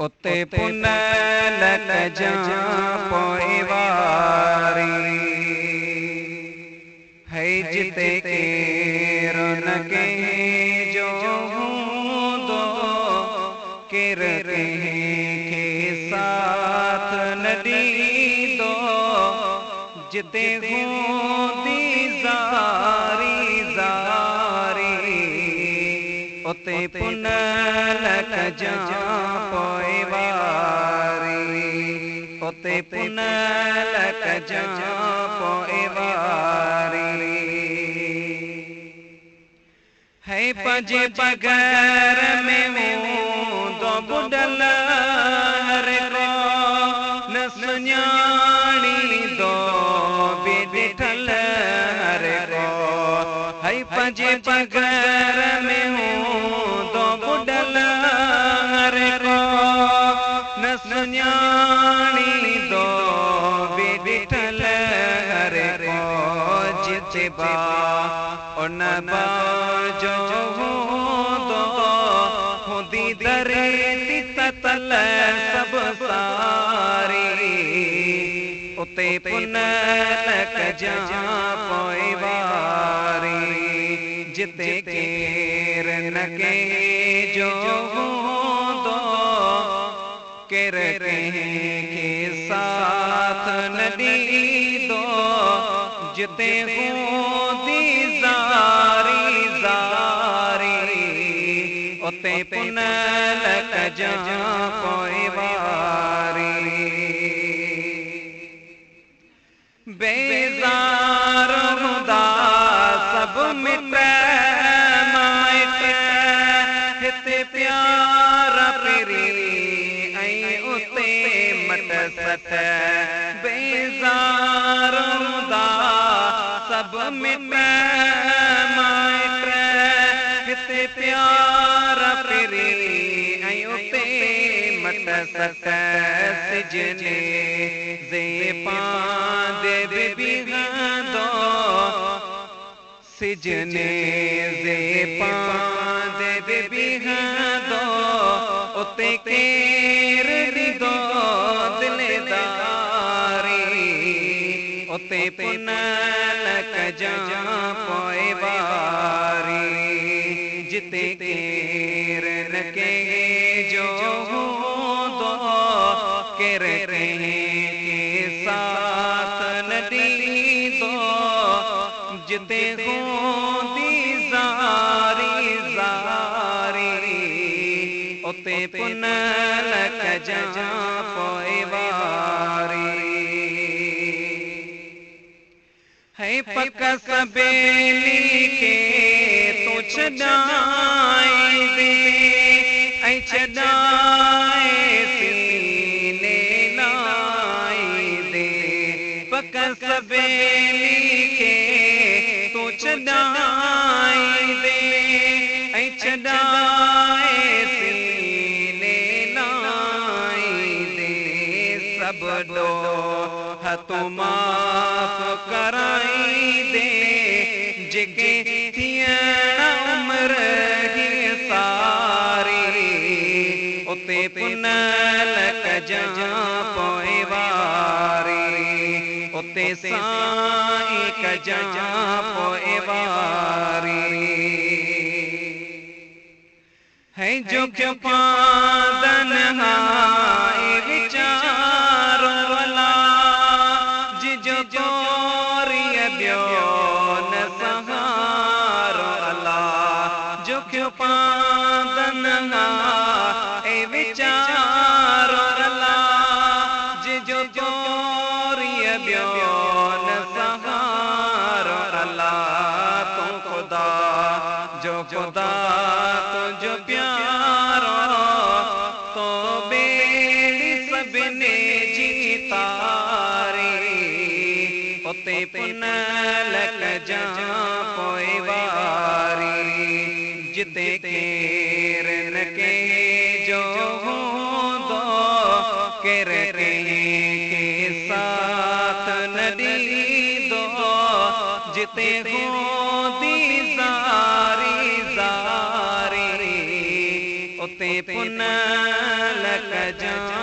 उते पुन लक जा पोइवारी है जिते केर न के जो हूंदो केर के साथ न ॾींदो जिते हूंदी ज़ारी ज़ारी उते पुन लक जा पोइवारी उते पुन लक जा पोइवारी है पंजे बगैर में हूंदो बुडल हर को न सुञाणींदो ॾिठल हर को है पंजे बगैर में हूंदो बुडल हर को न सुञाणींदो ॾिठल हर को जिते बा उन बा जो हूंदो हूंदी धरती ततल सब सारी उते पुन लक जा पोइवारी जिते केर न के जो हूंदो केर के साथ न ॾींदो जिते हूंदी ज़ारी ज़ारी उते पुन लक जा पोइवारी बेज़ार हूंदा सब मिट माइट हिते प्यार पिरी ऐं उते मट सट बेज़ार हूंदा सब मिट माइट हिते प्यार पिरी ऐं उते मट सट सिजने जे पांदे बिहंदो सिजने जे पांदे बिहंदो उते केर ॾींदो दिलदारी उते पुन लक जा पोइवारी जिते केर न के जो हूंदो केर के साथ न ॾींदो जिते हूंदी ज़ारी ज़ारी उते पुन लक जा पोइवारी है पक सवेली के तूं छॾाए दे ऐं छॾाए सीने लाए दे पक सवेली के तूं छॾाए दे ऐं छॾाए सीने लाए दे सब ॾोह तूं माफ़ कराई दे जेके थियण उम्र ही सारी उते पुन लक जा पोइवारी उते साईं कजा पोइवारी है जो क्यों पादन हाय विचारो वाला जिजो गोरिय ॿियो न सहारो अला जो क्यों पादन हाय विचारो अला जिजो गोरिय ॿियो न सहारो अला तूं खुदा जो खुदा तुंहिंजो प्यारो तो बेड़ी सभिनी जी तारी उते पुन लक जा पोइवारी जिते केर न के जो हूंदो केर के साथ न ॾींदो जिते हूंदी ज़ारी ज़ारी उते पुन लक जा